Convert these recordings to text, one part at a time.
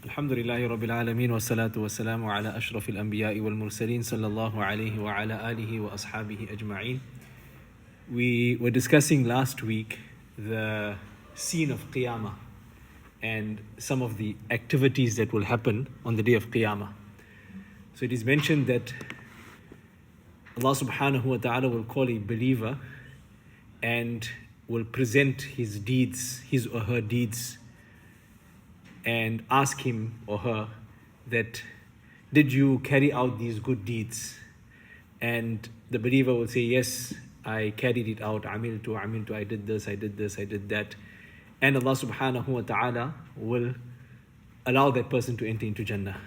Alhamdulillahi Rabbil Alameen wa salatu wa salamu ala ashrafil anbiya'i wal mursaleen sallallahu alayhi wa ala alihi wa ashabihi ajma'een. We were discussing last week the scene of Qiyamah and some of the activities that will happen on the day of Qiyamah. So it is mentioned that Allah subhanahu wa ta'ala will call a believer and will present his deeds, his or her deeds, and ask him or her that, did you carry out these good deeds? And the believer will say, yes, I carried it out. Amiltu, I did this, I did that. And Allah subhanahu wa ta'ala will allow that person to enter into Jannah.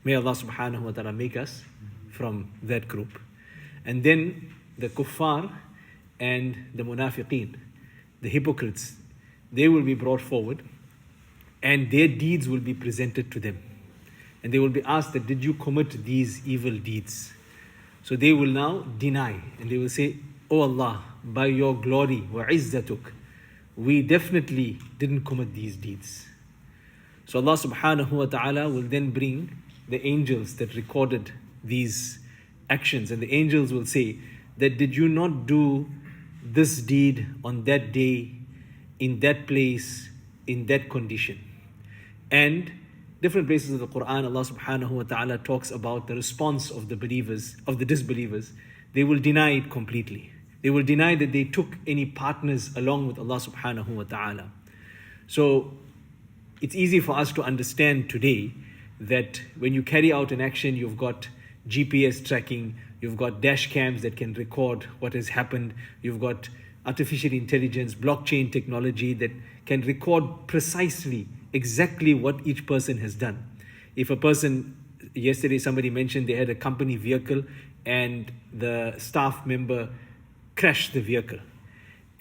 May Allah subhanahu wa ta'ala make us from that group. And then the kuffar and the munafiqeen, the hypocrites, they will be brought forward and their deeds will be presented to them. And they will be asked that, did you commit these evil deeds? So they will now deny and they will say, Oh Allah, by your glory, wa izzatuk, we definitely didn't commit these deeds. So Allah subhanahu wa ta'ala will then bring the angels that recorded these actions, and the angels will say that, did you not do this deed on that day, in that place, in that condition? And different places of the Quran, Allah subhanahu wa ta'ala talks about the response of the believers, of the disbelievers. They will deny it completely. They will deny that they took any partners along with Allah subhanahu wa ta'ala. So it's easy for us to understand today that when you carry out an action, you've got GPS tracking, you've got dash cams that can record what has happened, you've got artificial intelligence, blockchain technology that can record precisely exactly what each person has done. If a person, yesterday somebody mentioned they had a company vehicle and the staff member crashed the vehicle.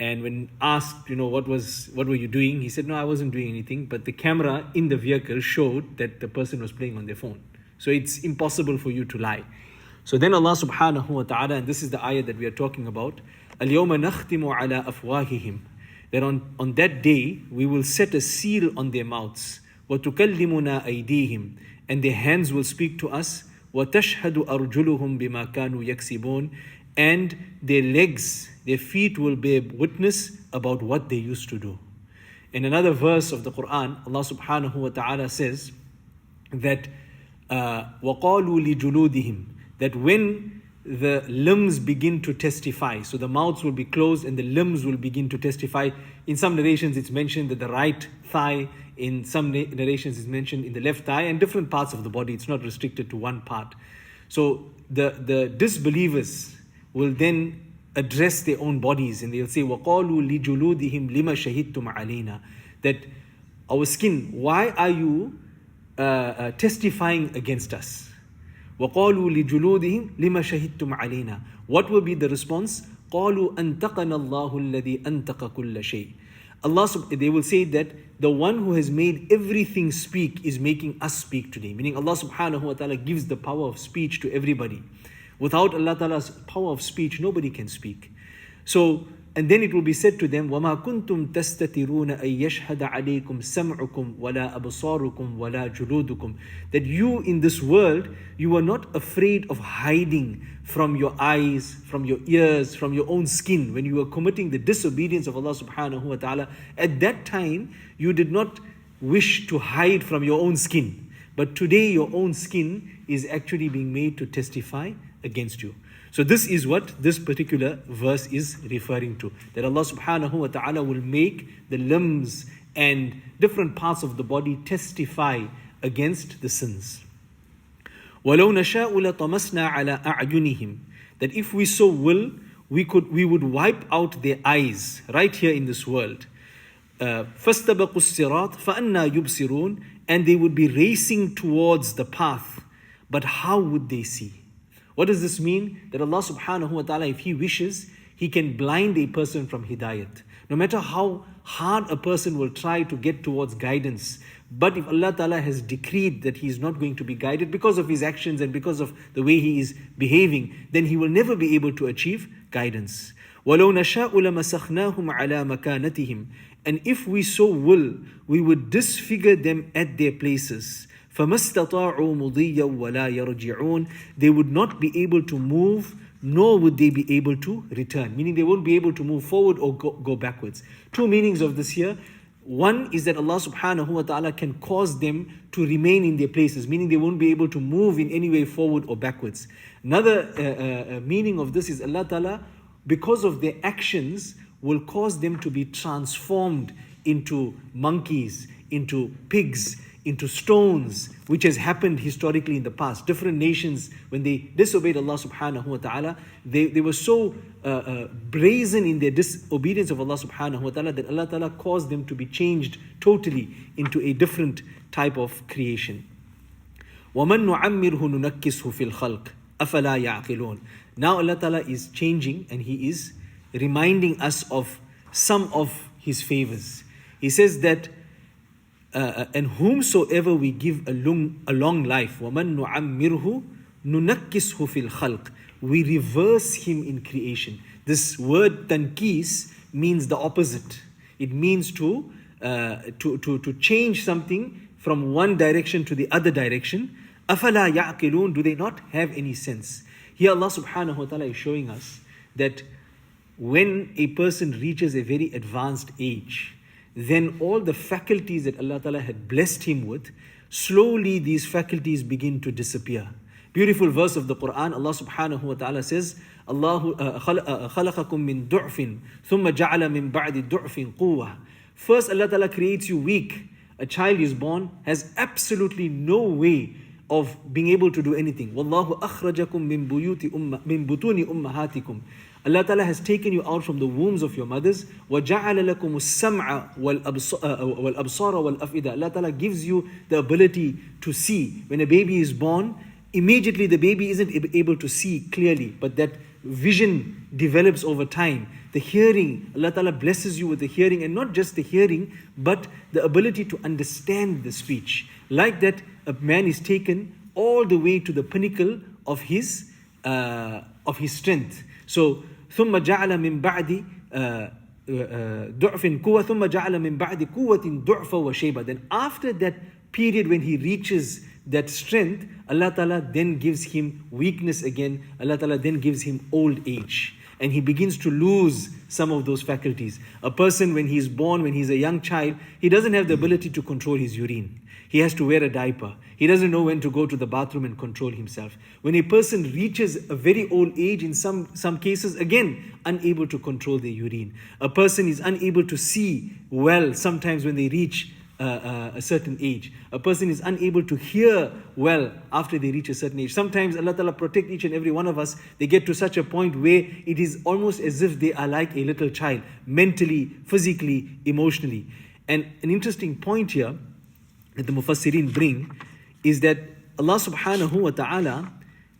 And when asked, what were you doing? He said, no, I wasn't doing anything. But the camera in the vehicle showed that the person was playing on their phone. So it's impossible for you to lie. So then Allah subhanahu wa ta'ala, and this is the ayah that we are talking about, الْيَوْمَ نَخْتِمُ عَلَىٰ أَفْوَاهِهِمْ, that on that day we will set a seal on their mouths, وَتُكَلِّمُنَا أَيْدِيهِمْ, and their hands will speak to us, وَتَشْهَدُ أَرْجُلُهُمْ بِمَا كَانُوا يَكْسِبُونَ, and their legs, their feet will bear witness about what they used to do. In another verse of the Quran, Allah subhanahu wa ta'ala says that وَقَالُوا لِجُلُودِهِمْ, that when the limbs begin to testify, so the mouths will be closed and the limbs will begin to testify. In some narrations it's mentioned that the right thigh, in some narrations it's mentioned in the left thigh, and different parts of the body. It's not restricted to one part. So the disbelievers will then address their own bodies and they'll say, وَقَالُوا لِجُلُودِهِمْ لِمَ شَهِدْتُمْ عَلَيْنَا, that our skin, why are you testifying against us? وَقَالُوا لِجُلُودِهِمْ لِمَ شَهِدْتُمْ عَلَيْنَا. What will be the response? قَالُوا أَنْتَقَنَا اللَّهُ الَّذِي أَنْتَقَ كُلَّ شَيْءٍ. They will say that the one who has made everything speak is making us speak today. Meaning Allah subhanahu wa ta'ala gives the power of speech to everybody. Without Allah ta'ala's power of speech, nobody can speak. So, and then it will be said to them, وَمَا كُنْتُمْ تَسْتَتِرُونَ أَن يَشْهَدَ عَلَيْكُمْ سَمْعُكُمْ وَلَا أَبْصَارُكُمْ وَلَا جُلُودُكُمْ, that you in this world, you are not afraid of hiding from your eyes, from your ears, from your own skin. When you were committing the disobedience of Allah subhanahu wa ta'ala, at that time, you did not wish to hide from your own skin. But today, your own skin is actually being made to testify against you. So this is what this particular verse is referring to, that Allah subhanahu wa ta'ala will make the limbs and different parts of the body testify against the sins. وَلَوْ نَشَاءُ لَطَمَسْنَا عَلَىٰ أَعْيُنِهِمْ, that if we so will, we would wipe out their eyes right here in this world. فَاسْتَبَقُوا الصِّرَاطَ فَأَنَّا يُبْصِرُونَ, and they would be racing towards the path, but how would they see? What does this mean? That Allah subhanahu wa ta'ala, if He wishes, He can blind a person from hidayat. No matter how hard a person will try to get towards guidance, but if Allah ta'ala has decreed that he is not going to be guided because of his actions and because of the way he is behaving, then he will never be able to achieve guidance. وَلَوْ نَشَاءُ لَمَسَخْنَاهُمْ عَلَى مَكَانَتِهِمْ, and if we so will, we would disfigure them at their places. فَمَا اسْتَطَاعُوا مُضِيًّا وَلَا يَرْجِعُونَ. They would not be able to move, nor would they be able to return. Meaning they won't be able to move forward or go backwards. Two meanings of this here. One is that Allah subhanahu wa ta'ala can cause them to remain in their places, meaning they won't be able to move in any way forward or backwards. Another meaning of this is Allah ta'ala, because of their actions, will cause them to be transformed into monkeys, into pigs, into stones, which has happened historically in the past. Different nations, when they disobeyed Allah subhanahu wa ta'ala, they were so brazen in their disobedience of Allah subhanahu wa ta'ala that Allah ta'ala caused them to be changed totally into a different type of creation. وَمَن نُعَمِّرْهُ نُنَكِّسْهُ فِي الْخَلْقِ أَفَلَا يَعْقِلُونَ. Now Allah ta'ala is changing and He is reminding us of some of His favors. He says that and whomsoever we give a long life, وَمَن نُعَمِّرْهُ نُنَكِّسْهُ فِي الْخَلْقِ, we reverse him in creation. This word tankis means the opposite. It means to change something from one direction to the other direction. أَفَلَا يَعْقِلُونَ. Do they not have any sense? Here Allah subhanahu wa ta'ala is showing us that when a person reaches a very advanced age, then all the faculties that Allah Ta'ala had blessed him with, slowly these faculties begin to disappear. Beautiful verse of the Quran, Allah subhanahu wa ta'ala says, Allahu khalaqakum min du'fin, thumma ja'ala min ba'di du'fin quwwah. First Allah Ta'ala creates you weak. A child is born, has absolutely no way of being able to do anything. Wallahu akhrajakum min butuni ummahatikum. Allah Ta'ala has taken you out from the wombs of your mothers. وَجَعَلَ لَكُمُ السَّمْعَ وَالْأَبْصَارَ وَالْأَفْئِدَةَ. Allah Ta'ala gives you the ability to see. When a baby is born, immediately the baby isn't able to see clearly, but that vision develops over time. The hearing, Allah Ta'ala blesses you with the hearing, and not just the hearing, but the ability to understand the speech. Like that, a man is taken all the way to the pinnacle of his strength. So, ثم جعل من بعد ضعف قوة ثم جعل من بعد قوة ضعف وشيبة. Then after that period when he reaches that strength, Allah Ta'ala then gives him weakness again. Allah Ta'ala then gives him old age. And he begins to lose some of those faculties. A person when he's born, when he's a young child, he doesn't have the ability to control his urine. He has to wear a diaper. He doesn't know when to go to the bathroom and control himself. When a person reaches a very old age, in some cases, again, unable to control their urine. A person is unable to see well sometimes when they reach a certain age. A person is unable to hear well after they reach a certain age. Sometimes Allah Ta'ala protect each and every one of us. They get to such a point where it is almost as if they are like a little child, mentally, physically, emotionally. And an interesting point here that the Mufassirin bring is that Allah subhanahu wa ta'ala,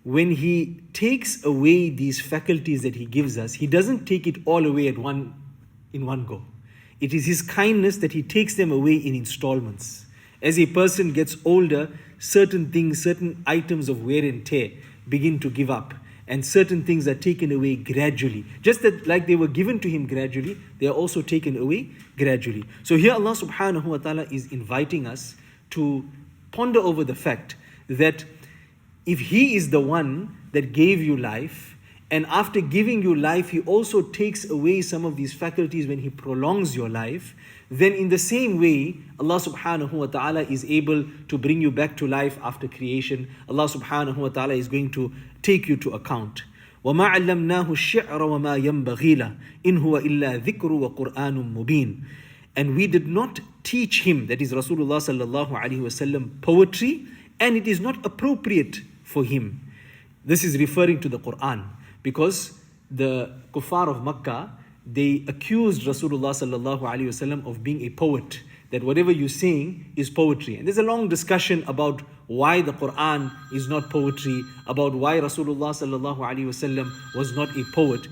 when He takes away these faculties that He gives us, He doesn't take it all away in one go. It is His kindness that He takes them away in installments. As a person gets older, certain things, certain items of wear and tear begin to give up, and certain things are taken away gradually. Just that like they were given to him gradually, they are also taken away gradually. So here Allah subhanahu wa ta'ala is inviting us to ponder over the fact that if He is the one that gave you life, and after giving you life, He also takes away some of these faculties when He prolongs your life, then in the same way, Allah subhanahu wa ta'ala is able to bring you back to life after creation. Allah subhanahu wa ta'ala is going to take you to account. وَمَا عَلَّمْنَاهُ الشِّعْرَ وَمَا يَنْبَغِي لَهُ إِنْ هُوَ إِلَّا ذِكْرٌ وَقُرْآنٌ مُبِينٌ. And we did not teach him, that is Rasulullah sallallahu alaihi wasallam, poetry, and it is not appropriate for him. This is referring to the Quran, because the kuffar of Mecca, they accused Rasulullah sallallahu alaihi wasallam of being a poet, that whatever you're saying is poetry. And there's a long discussion about why the Quran is not poetry, about why Rasulullah sallallahu alaihi wasallam was not a poet.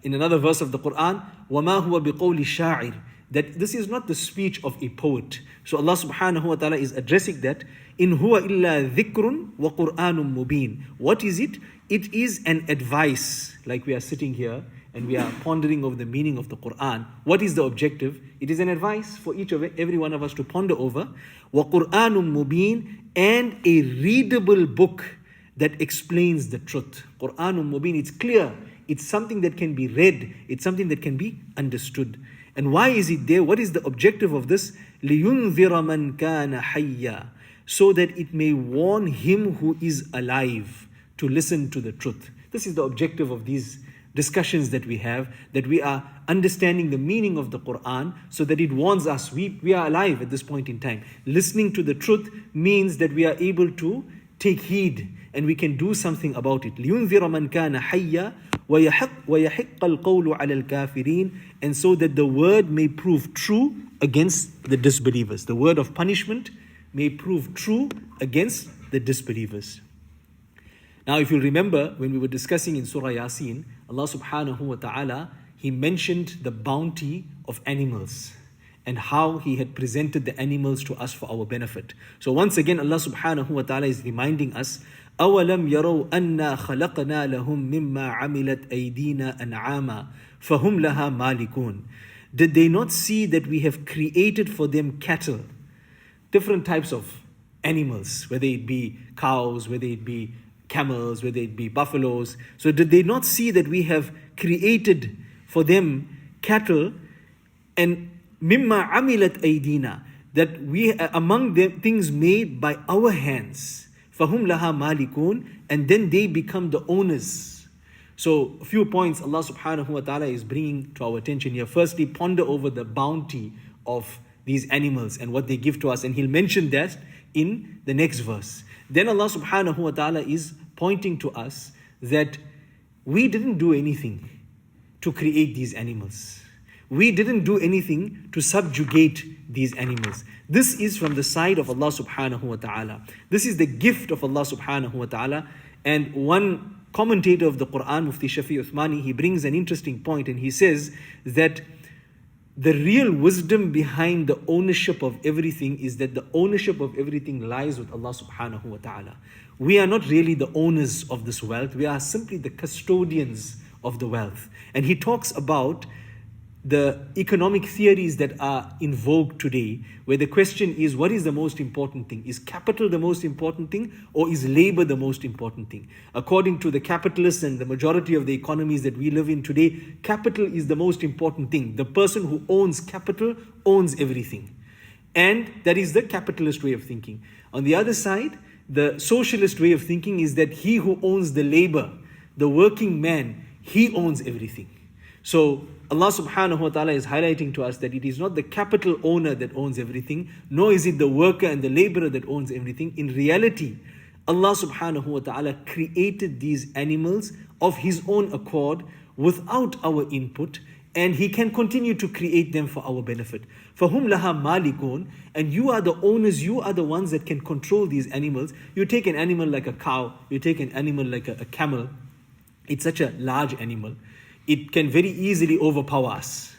In another verse of the Quran, وَمَا هُوَ بِقَوْلِ شَاعِرٍ, that this is not the speech of a poet. So Allah subhanahu wa ta'ala is addressing that. In huwa illa dhikrun wa Qur'anun mubin. What is it? It is an advice, like we are sitting here and we are pondering over the meaning of the Quran, what is the objective? It is an advice for every one of us to ponder over. وَقُرْآنٌ مُبِينٌ, and a readable book that explains the truth. Qur'anun Mubin, it's clear. It's something that can be read. It's something that can be understood. And why is it there? What is the objective of this? لِيُنذِرَ مَنْ كَانَ حَيًّا, so that it may warn him who is alive to listen to the truth. This is the objective of these discussions that we have, that we are understanding the meaning of the Quran so that it warns us. We are alive at this point in time. Listening to the truth means that we are able to take heed and we can do something about it. لِيُنذِرَ مَنْ كَانَ حَيًّا وَيَحِقَّ الْقَوْلُ عَلَى الْكَافِرِينَ, and so that the word may prove true against the disbelievers. The word of punishment may prove true against the disbelievers. Now, if you remember, when we were discussing in Surah Ya-Sin, Allah subhanahu wa ta'ala, He mentioned the bounty of animals and how He had presented the animals to us for our benefit. So once again, Allah subhanahu wa ta'ala is reminding us, أَوَلَمْ يَرَوْا أَنَّا خَلَقْنَا لَهُم مِّمَّا عَمِلَتْ أَيْدِينَا أَنْعَامًا فَهُمْ لَهَا مَالِكُونَ. Did they not see that we have created for them cattle, different types of animals, whether it be cows, whether it be camels, whether it be buffaloes? So did they not see that we have created for them cattle, and mimma amilat aydina, that we among them things made by our hands, fahum laha malikun, and then they become the owners. So a few points Allah subhanahu wa ta'ala is bringing to our attention here. Firstly, ponder over the bounty of these animals and what they give to us, and He'll mention that in the next verse. Then Allah subhanahu wa ta'ala is pointing to us that we didn't do anything to create these animals. We didn't do anything to subjugate these animals. This is from the side of Allah subhanahu wa ta'ala. This is the gift of Allah subhanahu wa ta'ala. And one commentator of the Quran, Mufti Shafi Uthmani, he brings an interesting point, and he says that the real wisdom behind the ownership of everything is that the ownership of everything lies with Allah subhanahu wa ta'ala. We are not really the owners of this wealth. We are simply the custodians of the wealth. And he talks about the economic theories that are in vogue today, where the question is, what is the most important thing? Is capital the most important thing, or is labor the most important thing? According to the capitalists and the majority of the economies that we live in today, capital is the most important thing. The person who owns capital owns everything. And that is the capitalist way of thinking. On the other side, the socialist way of thinking is that he who owns the labor, the working man, he owns everything. So Allah subhanahu wa ta'ala is highlighting to us that it is not the capital owner that owns everything, nor is it the worker and the laborer that owns everything. In reality, Allah subhanahu wa ta'ala created these animals of His own accord without our input, and He can continue to create them for our benefit. فَهُمْ لَهَا مَالِكُونَ, and you are the owners, you are the ones that can control these animals. You take an animal like a cow, you take an animal like a camel. It's such a large animal. It can very easily overpower us.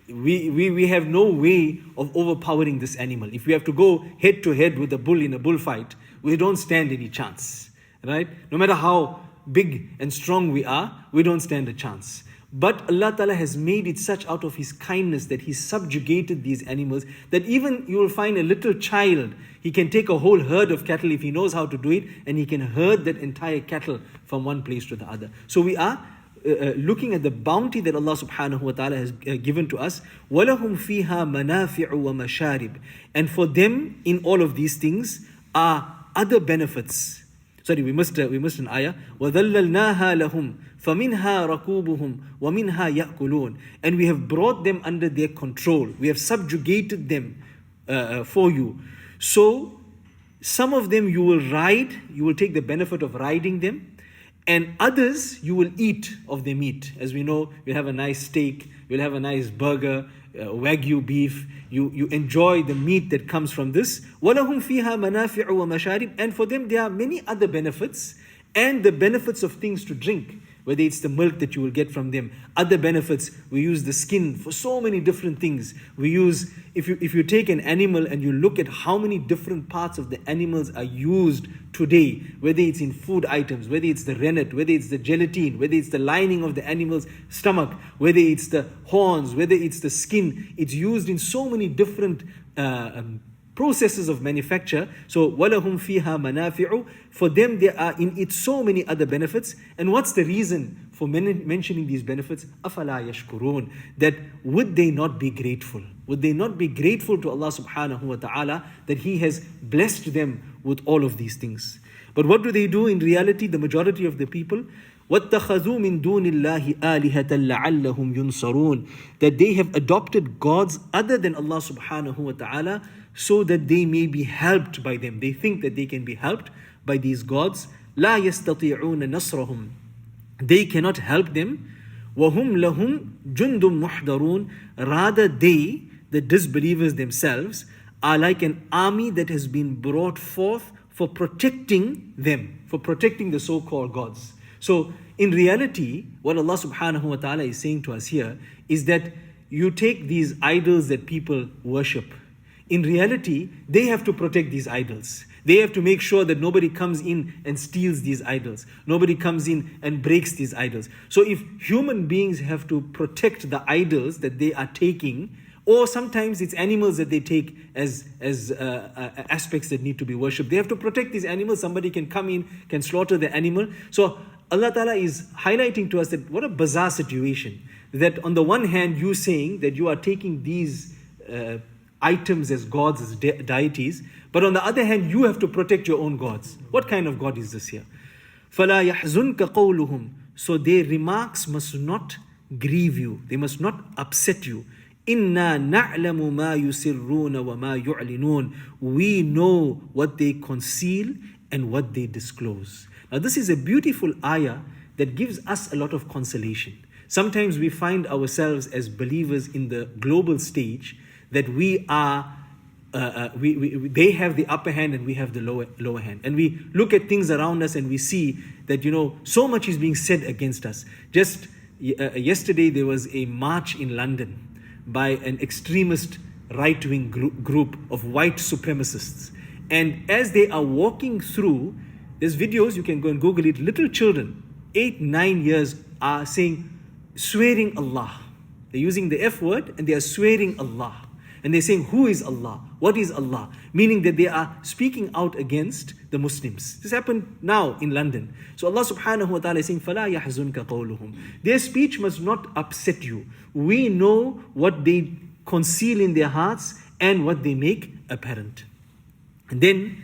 We have no way of overpowering this animal. If we have to go head to head with a bull in a bullfight, we don't stand any chance, right? No matter how big and strong we are, we don't stand a chance. But Allah Ta'ala has made it such out of His kindness that He subjugated these animals, that even you will find a little child, he can take a whole herd of cattle if he knows how to do it, and he can herd that entire cattle from one place to the other. So we are looking at the bounty that Allah subhanahu wa ta'ala has given to us. وَلَهُمْ فِيهَا مَنَافِعُ وَمَشَارِبُ, and for them in all of these things are other benefits. Sorry, we missed an ayah. وَذَلَّلْنَاهَا لَهُمْ فَمِنْهَا رَكُوبُهُمْ وَمِنْهَا يَأْكُلُونَ, and we have brought them under their control. We have subjugated them for you. So some of them you will ride, you will take the benefit of riding them, and others you will eat of their meat. As we know, we'll have a nice steak, we'll have a nice burger, wagyu beef. You enjoy the meat that comes from this. وَلَهُمْ فِيهَا مَنَافِعُ وَمَشَارِبُ, and for them there are many other benefits, and the benefits of things to drink. whether it's the milk that you will get from them, other benefits. We use the skin for so many different things. We use, if you take an animal and you look at how many different parts of the animals are used today, whether it's in food items, whether it's the rennet, whether it's the gelatin, whether it's the lining of the animal's stomach, whether it's the horns, whether it's the skin, it's used in so many different processes of manufacture. So وَلَهُمْ فِيهَا مَنَافِعُ, for them there are in it so many other benefits. And what's the reason for mentioning these benefits? أَفَلَا يَشْكُرُونَ, that would they not be grateful? Would they not be grateful to Allah subhanahu wa ta'ala that He has blessed them with all of these things? But what do they do in reality, the majority of the people? وَاتَّخَذُوا مِن دُونِ اللَّهِ آلِهَةً لَعَلَّهُمْ يُنصَرُونَ, that they have adopted gods other than Allah subhanahu wa ta'ala so that they may be helped by them. They think that they can be helped by these gods. لَا يَسْتَطِيعُونَ نَصْرَهُمْ, they cannot help them. وَهُمْ لَهُمْ جُنْدٌ مُحْضَرُونَ, rather they, the disbelievers themselves, are like an army that has been brought forth for protecting them, for protecting the so-called gods. So in reality, what Allah subhanahu wa ta'ala is saying to us here is that you take these idols that people worship. In reality, they have to protect these idols. They have to make sure that nobody comes in and steals these idols. Nobody comes in and breaks these idols. So if human beings have to protect the idols that they are taking, or sometimes it's animals that they take as aspects that need to be worshipped, they have to protect these animals. Somebody can come in, can slaughter the animal. So Allah Ta'ala is highlighting to us that what a bizarre situation. That on the one hand, you saying that you are taking these items as gods, as deities, but on the other hand, you have to protect your own gods. What kind of God is this here? فَلَا يَحْزُنْكَ قَوْلُهُمْ, so their remarks must not grieve you. They must not upset you. إِنَّا نَعْلَمُ مَا يُسِرُّونَ وَمَا يُعْلِنُونَ, we know what they conceal and what they disclose. Now this is a beautiful ayah that gives us a lot of consolation. Sometimes we find ourselves as believers in the global stage that we are, they have the upper hand and we have the lower hand. And we look at things around us and we see that, so much is being said against us. Just yesterday there was a march in London by an extremist right-wing group of white supremacists. And as they are walking through, there's videos, you can go and Google it, little children, 8, 9 years, are swearing Allah. They're using the F word and they are swearing Allah. And they're saying, who is Allah? What is Allah? Meaning that they are speaking out against the Muslims. This happened now in London. So Allah subhanahu wa ta'ala is saying, فَلَا يَحْزُنْكَ قَوْلُهُمْ, their speech must not upset you. We know what they conceal in their hearts and what they make apparent. And then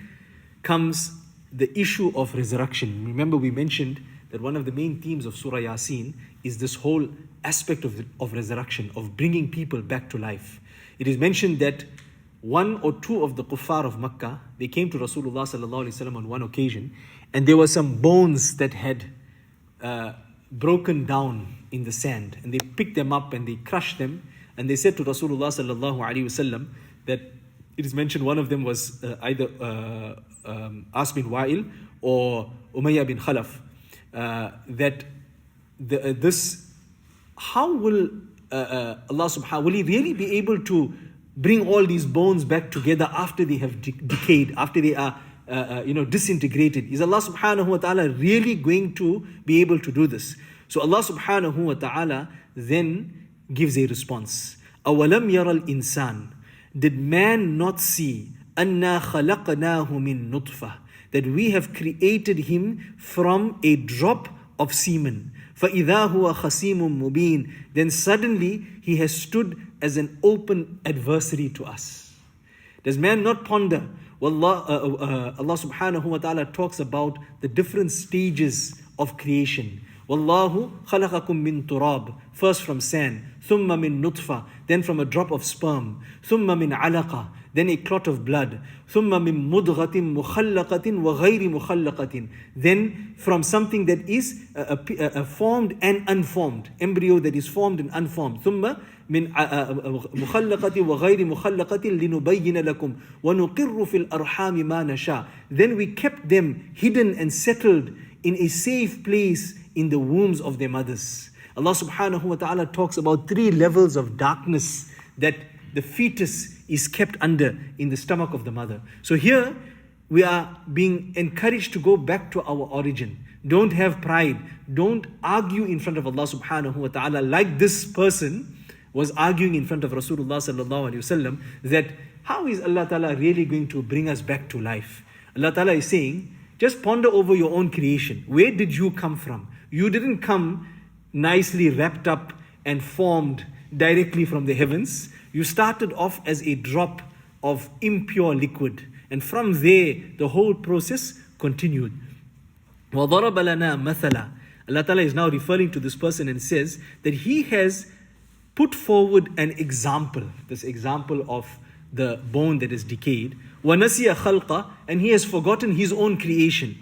comes the issue of resurrection. Remember, we mentioned that one of the main themes of Surah Ya-Sin is this whole aspect of resurrection, of bringing people back to life. It is mentioned that 1 or 2 of the kuffar of Mecca, they came to Rasulullah sallallahu alaihi wasallam on one occasion, and there were some bones that had broken down in the sand, and they picked them up and they crushed them, and they said to Rasulullah sallallahu alaihi wasallam that it is mentioned one of them was either As bin Wa'il or Umayyah bin Khalaf, that how will Allah subhanahu, will He really be able to bring all these bones back together after they have decayed, after they are disintegrated? Is Allah subhanahu wa ta'ala really going to be able to do this? So Allah subhanahu wa ta'ala then gives a response. أَوَلَمْ يَرَى الْإِنسَانِ, did man not see أَنَّا خَلَقْنَاهُ مِن نُطْفَةٍ, that we have created him from a drop of semen. فَإِذَا هُوَ خَصِيمٌ مُبِينٌ, then suddenly he has stood as an open adversary to us. Does man not ponder? Allah subhanahu wa ta'ala talks about the different stages of creation. وَاللَّهُ خَلَقَكُم مِّن تُرَابٍ, first from sand, ثُمَّ مِن نُطْفَةٍ, then from a drop of sperm, ثُمَّ مِن عَلَقَةٍ, then a clot of blood, ثُمَّ مِن مُضْغَةٍ مُخَلَّقَةٍ وَغَيْرِ مُخَلَّقَةٍ, then from something that is formed and unformed, embryo that is formed and unformed, ثُمَّ مِن مُخَلَّقَةٍ وَغَيْرِ مُخَلَّقَةٍ لِنُبَيِّنَ لَكُمْ وَنُقِرُّ فِي الْأَرْحَامِ مَا نَشَاءُ, then we kept them hidden and settled in a safe place in the wombs of their mothers. Allah subhanahu wa ta'ala talks about 3 levels of darkness that the fetus is kept under in the stomach of the mother. So here we are being encouraged to go back to our origin. Don't have pride. Don't argue in front of Allah subhanahu wa ta'ala like this person was arguing in front of Rasulullah sallallahu alaihi wasallam, that how is Allah ta'ala really going to bring us back to life? Allah ta'ala is saying, just ponder over your own creation. Where did you come from? You didn't come nicely wrapped up and formed directly from the heavens. You started off as a drop of impure liquid. And from there, the whole process continued. وَضَرَبَ لَنَا مَثَلًا. Allah Ta'ala is now referring to this person and says that He has put forward an example, this example of the bone that is decayed. وَنَسِيَ خَلْقًا. And He has forgotten His own creation.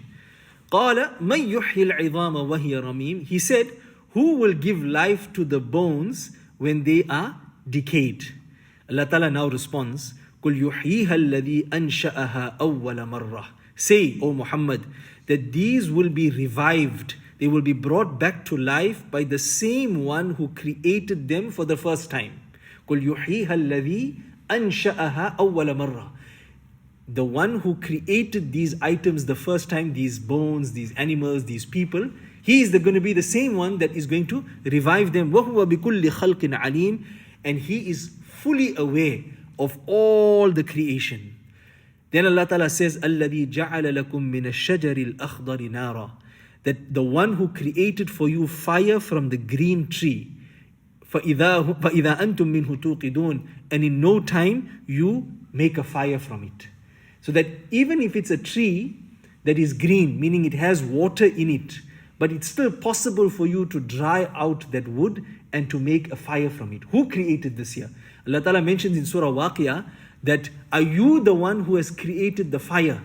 قَالَ مَنْ يُحْيِي الْعِظَامَ وَهِيَ رَمِيمٌ. He said, who will give life to the bones when they are decayed? Allah Ta'ala now responds, قُلْ يُحْيِيهَا الَّذِي أَنْشَأَهَا أَوَّلَ مَرَّةٍ. Say, O Muhammad, that these will be revived. They will be brought back to life by the same one who created them for the first time. قُلْ يُحْيِيهَا الَّذِي أَنْشَأَهَا أَوَّلَ مَرَّةٍ. The one who created these items the first time, these bones, these animals, these people, He is going to be the same one that is going to revive them. وَهُوَ بِكُلِّ خَلْقٍ عَلِيمٍ. And He is fully aware of all the creation. Then Allah Ta'ala says, الَّذِي جَعَلَ لَكُم مِّنَ الشَّجَرِ الْأَخْضَرِ نَارًا. That the one who created for you fire from the green tree. فَإِذَا أَنْتُم مِّنْهُ تُوقِدُونَ. And in no time you make a fire from it. So that even if it's a tree that is green, meaning it has water in it, but it's still possible for you to dry out that wood and to make a fire from it. Who created this here? Allah Ta'ala mentions in Surah Waqiyah that, are you the one who has created the fire?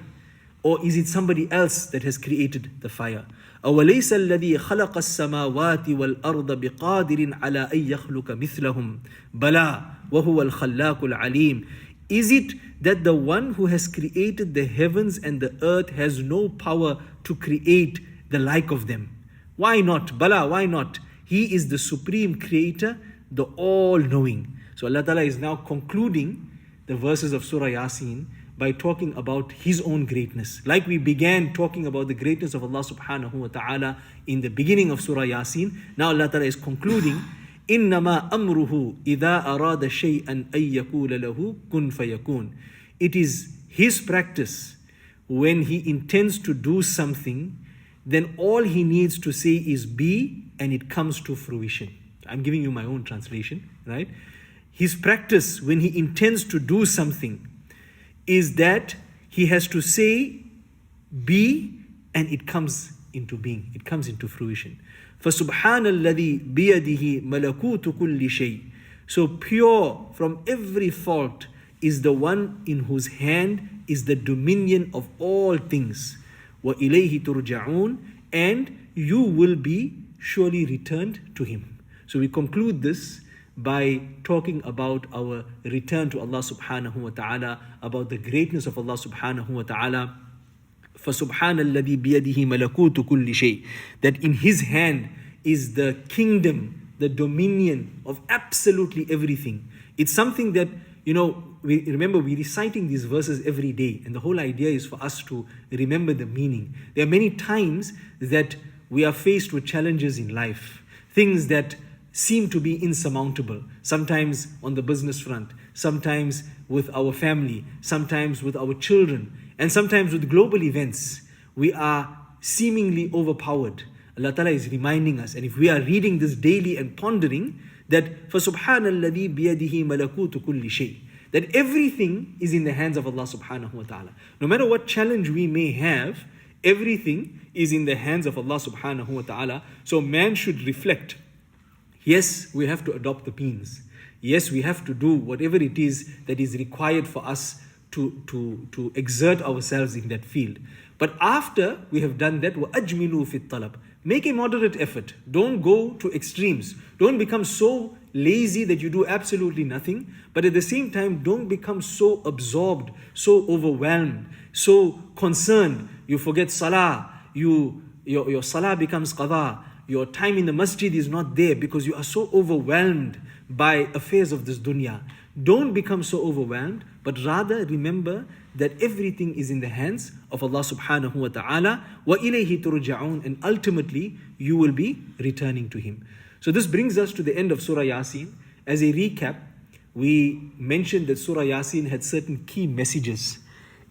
Or is it somebody else that has created the fire? أَوَلَيْسَ الَّذِي خَلَقَ السَّمَاوَاتِ وَالْأَرْضَ بِقَادِرٍ عَلَىٰ أَن يَخْلُقَ مِثْلَهُمْ بَلَىٰ وَهُوَ الْخَلَّاقُ الْعَلِيمُ. Is it that the one who has created the heavens and the earth has no power to create the like of them? Why not? Bala, why not? He is the supreme creator, the all-knowing. So Allah Ta'ala is now concluding the verses of Surah Ya-Sin by talking about His own greatness. Like we began talking about the greatness of Allah subhanahu wa ta'ala in the beginning of Surah Ya-Sin, now Allah Ta'ala is concluding, إِنَّمَا أَمْرُهُ إِذَا أَرَادَ شَيْئًا أَن يَقُولَ لَهُ كُن فَيَكُونَ. It is His practice when He intends to do something, then all He needs to say is be, and it comes to fruition. I'm giving you my own translation, right? His practice when He intends to do something is that He has to say be, and it comes into being, it comes into fruition. فَسُبْحَانَ الَّذِي بِيَدِهِ مَلَكُوتُ كُلِّ شَيْءٍ. So pure from every fault is the one in whose hand is the dominion of all things. وَإِلَيْهِ تُرْجَعُونَ. And you will be surely returned to Him. So we conclude this by talking about our return to Allah subhanahu wa ta'ala, about the greatness of Allah subhanahu wa ta'ala. فَسُبْحَانَ الَّذِي بِيَدِهِ مَلَكُوتُ كُلِّ شَيْءٍ. That in His hand is the kingdom, the dominion of absolutely everything. It's something that, we remember we're reciting these verses every day, and the whole idea is for us to remember the meaning. There are many times that we are faced with challenges in life, things that seem to be insurmountable, sometimes on the business front, sometimes with our family, sometimes with our children, and sometimes with global events. We are seemingly overpowered. Allah Ta'ala is reminding us, and if we are reading this daily and pondering, that فَسُبْحَانَ الَّذِي بِيَدِهِ مَلَكُوتُ كُلِّ شَيْءٍ. That everything is in the hands of Allah subhanahu wa ta'ala. No matter what challenge we may have, everything is in the hands of Allah subhanahu wa ta'ala. So man should reflect. Yes, we have to adopt the means. Yes, we have to do whatever it is that is required for us to exert ourselves in that field. But after we have done that, وَأَجْمِلُوا فِي الطَّلَبِ. Make a moderate effort. Don't go to extremes. Don't become so lazy that you do absolutely nothing. But at the same time, don't become so absorbed, so overwhelmed, so concerned. You forget salah. Your salah becomes qadha. your time in the masjid is not there because you are so overwhelmed by affairs of this dunya. Don't become so overwhelmed, but rather remember that everything is in the hands of Allah subhanahu wa ta'ala. وَإِلَيْهِ تُرْجَعُونَ, and ultimately you will be returning to Him. So this brings us to the end of Surah Ya-Sin. As a recap, we mentioned that Surah Ya-Sin had certain key messages.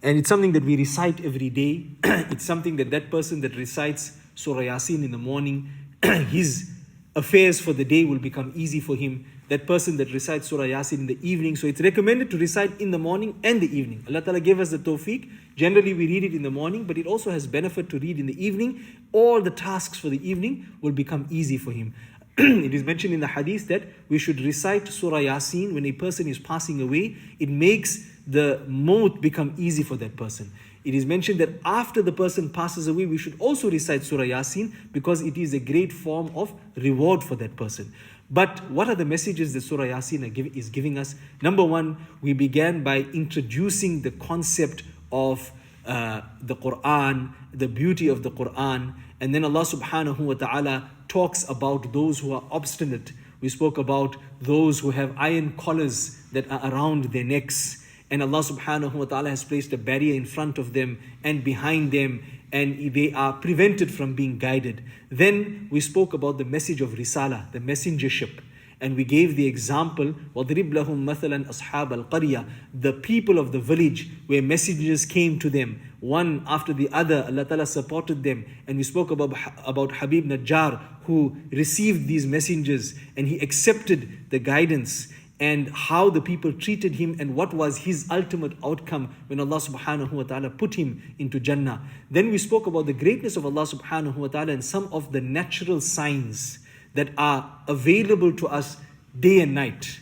And it's something that we recite every day. It's something that person that recites Surah Ya-Sin in the morning, his affairs for the day will become easy for him. That person that recites Surah Ya-Sin in the evening. So it's recommended to recite in the morning and the evening. Allah Ta'ala gave us the tawfiq. Generally we read it in the morning, but it also has benefit to read in the evening. All the tasks for the evening will become easy for him. It is mentioned in the hadith that we should recite Surah Ya-Sin when a person is passing away. It makes the maut become easy for that person. It is mentioned that after the person passes away, we should also recite Surah Ya-Sin because it is a great form of reward for that person. But what are the messages that Surah Ya-Sin is giving us? Number one, we began by introducing the concept of the Quran, the beauty of the Quran. And then Allah subhanahu wa ta'ala talks about those who are obstinate. We spoke about those who have iron collars that are around their necks. And Allah subhanahu wa ta'ala has placed a barrier in front of them and behind them, and they are prevented from being guided. Then we spoke about the message of Risala, the messengership. And we gave the example, وَضْرِبْ لَهُمْ مَثَلًا أَصْحَابَ الْقَرْيَةِ, the people of the village where messengers came to them, one after the other. Allah Ta'ala supported them. And we spoke about Habib Najjar, who received these messengers and he accepted the guidance, and how the people treated him and what was his ultimate outcome when Allah subhanahu wa ta'ala put him into Jannah. Then we spoke about the greatness of Allah subhanahu wa ta'ala and some of the natural signs that are available to us day and night.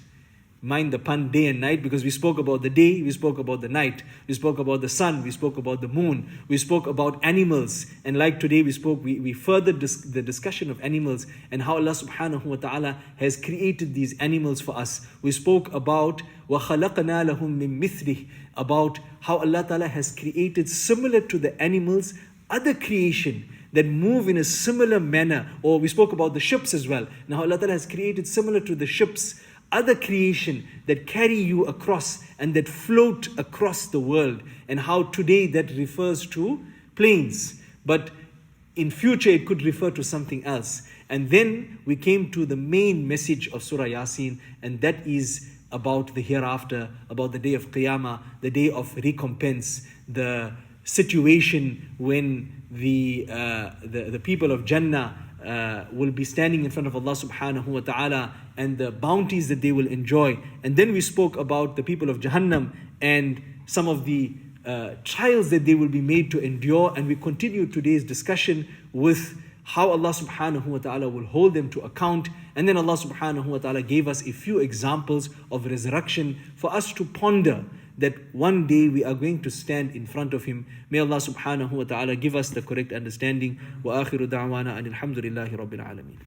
Mind the pun, day and night, because we spoke about the day, we spoke about the night, we spoke about the sun, we spoke about the moon, we spoke about animals, and like today we furthered the discussion of animals and how Allah subhanahu wa ta'ala has created these animals for us. We spoke about وَخَلَقْنَا لَهُم مِّن مِثْلِهِ, about how Allah ta'ala has created similar to the animals other creation that move in a similar manner. Or we spoke about the ships as well. Now Allah Ta'ala has created similar to the ships other creation that carry you across and that float across the world, and how today that refers to planes, but in future it could refer to something else. And then we came to the main message of Surah Ya-Sin, and that is about the hereafter, about the day of Qiyamah, the day of recompense, the situation when the people of Jannah will be standing in front of Allah subhanahu wa ta'ala, and the bounties that they will enjoy. And then we spoke about the people of Jahannam and some of the trials that they will be made to endure. And we continue today's discussion with how Allah subhanahu wa ta'ala will hold them to account. And then Allah subhanahu wa ta'ala gave us a few examples of resurrection for us to ponder, that one day we are going to stand in front of Him. May Allah subhanahu wa ta'ala give us the correct understanding. Wa akhiru da'wana anil hamdulillahi rabbil alameen.